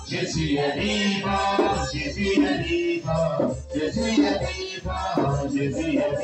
Jésus est vivant, Jésus est vivant, Jésus est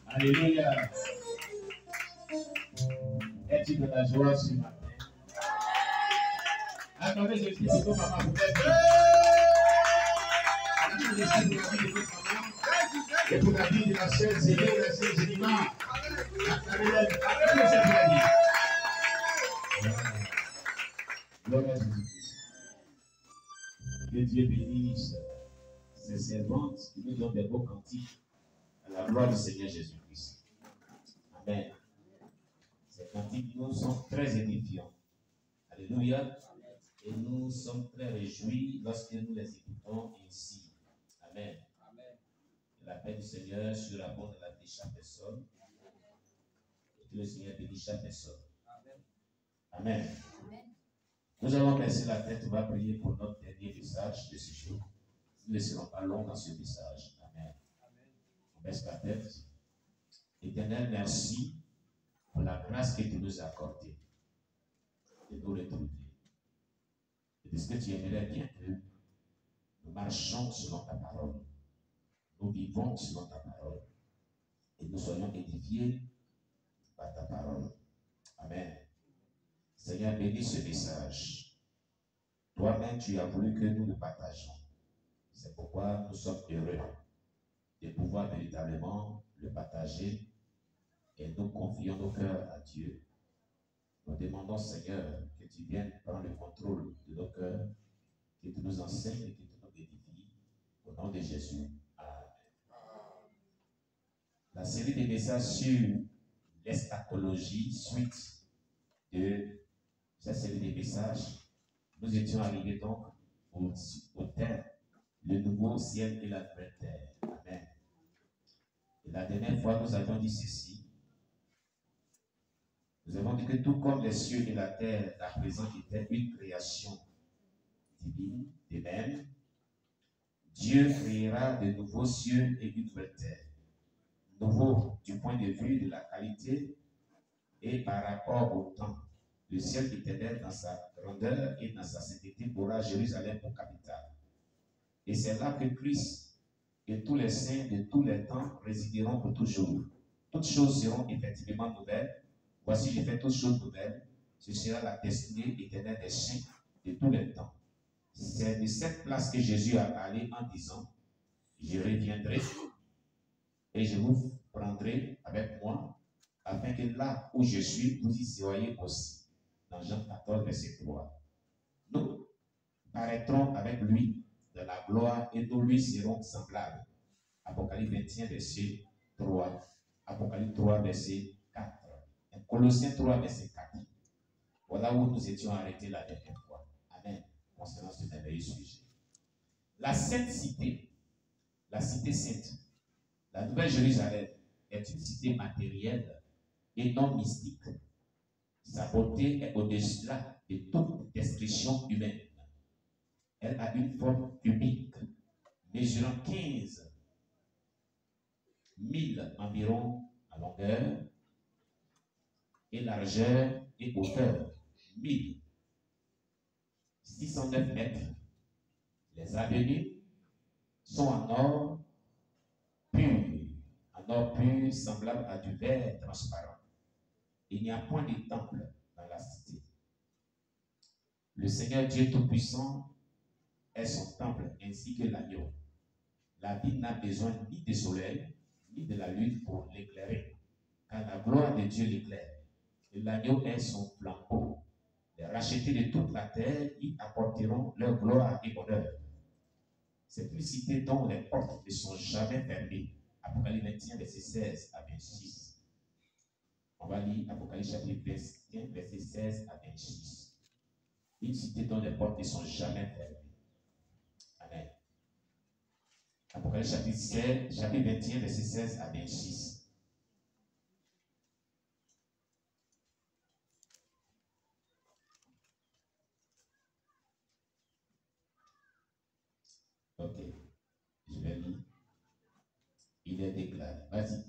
Alléluia. Es-tu de la joie ce matin? Attendez, je suis plutôt maman, vous êtes. Et pour la vie de la chaîne, c'est Dieu, la chaîne, c'est l'imam. Gloire à Jésus-Christ. Que Dieu bénisse ses servantes qui nous donnent des beaux cantiques à la gloire du Seigneur Jésus-Christ. Amen. Ces cantiques nous sont très édifiants. Alléluia. Et nous sommes très réjouis lorsque nous les écoutons ainsi. Amen. Que la paix du Seigneur surabonde dans la vie de chaque personne. Et que le Seigneur bénisse chaque personne. Amen. Nous allons baisser la tête, on va prier pour notre dernier message de ce jour. Nous ne serons pas longs dans ce message. Amen. On baisse la tête. Éternel, merci pour la grâce que tu nous as accordée de nous retrouver. Et de ce que tu aimerais bien que nous marchons selon ta parole. Nous vivons selon ta parole. Et nous soyons édifiés par ta parole. Amen. Seigneur, bénis ce message. Toi-même, tu as voulu que nous le partagions. C'est pourquoi nous sommes heureux de pouvoir véritablement le partager et nous confions nos cœurs à Dieu. Nous demandons, Seigneur, que tu viennes prendre le contrôle de nos cœurs, que tu nous enseignes et que tu nous édifies. Au nom de Jésus. Amen. La série des messages sur l'eschatologie, suite de cette série des messages, nous étions arrivés donc au thème, le nouveau ciel et la nouvelle terre. Amen. Et la dernière fois, nous avons dit ceci. Nous avons dit que tout comme les cieux et la terre, la présente était une création divine, de même, Dieu créera de nouveaux cieux et une nouvelle terre. Nouveau du point de vue de la qualité et par rapport au temps. Le ciel éternel dans sa grandeur et dans sa sainteté aura Jérusalem pour capitale. Et c'est là que Christ et tous les saints de tous les temps résideront pour toujours. Toutes choses seront effectivement nouvelles. Voici, j'ai fait toutes choses nouvelles. Ce sera la destinée éternelle des saints de tous les temps. C'est de cette place que Jésus a parlé en disant, je reviendrai et je vous prendrai avec moi, afin que là où je suis, vous y soyez aussi. Dans Jean 14, verset 3. Nous paraîtrons avec lui de la gloire et nous lui serons semblables. Apocalypse 21, verset 3. Apocalypse 3, verset 4. Et Colossiens 3, verset 4. Voilà où nous étions arrêtés la dernière fois. Amen. Concernant ce merveilleux sujet. La Sainte Cité, la Cité Sainte, la Nouvelle Jérusalem est une cité matérielle et non mystique. Sa beauté est au-delà de toute description humaine. Elle a une forme unique, mesurant 15 000 environ à longueur et largeur et hauteur, 1609 mètres. Les avenues sont en or pur, semblable à du verre transparent. Il n'y a point de temple dans la cité. Le Seigneur Dieu Tout-Puissant est son temple ainsi que l'agneau. La ville n'a besoin ni du soleil, ni de la lune pour l'éclairer, car la gloire de Dieu l'éclaire. Et l'agneau est son flambeau. Les rachetés de toute la terre y apporteront leur gloire et honneur. C'est une cité dont les portes ne sont jamais fermées. Apocalypse 21, verset 16 à 26. On va lire Apocalypse chapitre 21, verset 16 à 26. Une cité dont les portes ne sont jamais fermées. Amen. Apocalypse chapitre 21, verset 16 à 26. Ok, je vais lire. Il est déclaré. Vas-y.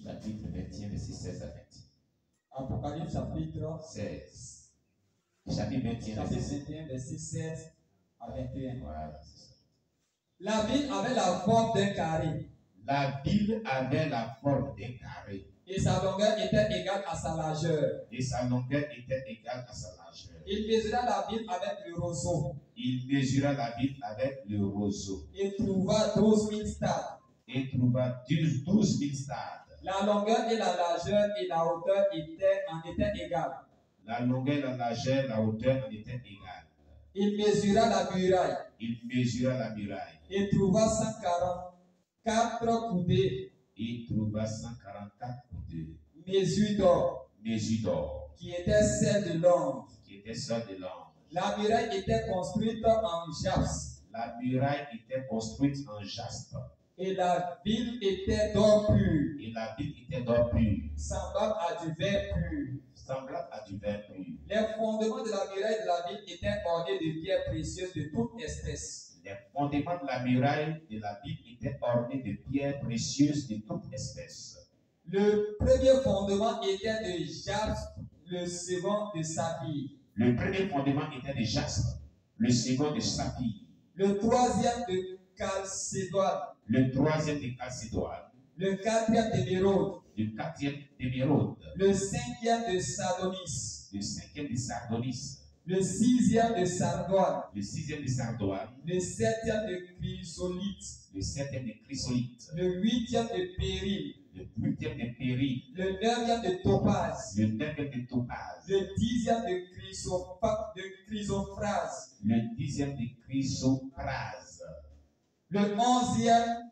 Chapitre 21, verset 16 à 20. Apocalypse chapitre 16. Chapitre 21, verset 16 à 21. Voilà, c'est ça. La ville avait la forme d'un carré. La ville avait la forme d'un carré. Et sa longueur était égale à sa largeur. Et sa longueur était égale à sa largeur. Il mesura la ville avec le roseau. Il mesura la ville avec le roseau. Il trouva 12 000 stades. Et trouva 12 000 stades. La longueur et la largeur et la hauteur en étaient égales. La longueur, la largeur, la hauteur en étaient égales. Il mesura la muraille. Il mesura la muraille. Il trouva 144 coudées. Il trouva 144 coudées. Mesures d'or. Mesures d'or. Qui étaient celles de l'ange. Qui étaient celles de l'ange. La muraille était construite en jaspe. La muraille était construite en jaspe. Et la ville était d'or pur. Et la ville était d'or pur. Semblable à du verre pur. Semblable à du verre pur. Les fondements de la muraille de la ville étaient ornés de pierres précieuses de toute espèce. Les fondements de la muraille de la ville étaient ornés de pierres précieuses de toute espèce. Le premier fondement était de jaspe, le second de saphir. Le premier fondement était de jaspe, le second de saphir. Le troisième de chalcédoine. Le troisième de chalcédoine. Le quatrième d'émeraude. Le quatrième d'émeraude. Le cinquième de sardonis. Le cinquième de sardonis. Le sixième de sardoine. Le sixième de sardoine. Le septième de chrysolite. Le septième de chrysolite. Le huitième de péril. Le huitième de péril. Le neuvième de topaz. Le neuvième de topaz. Le dixième de chrysophrase. Le dixième de chrysoprase. Le onzième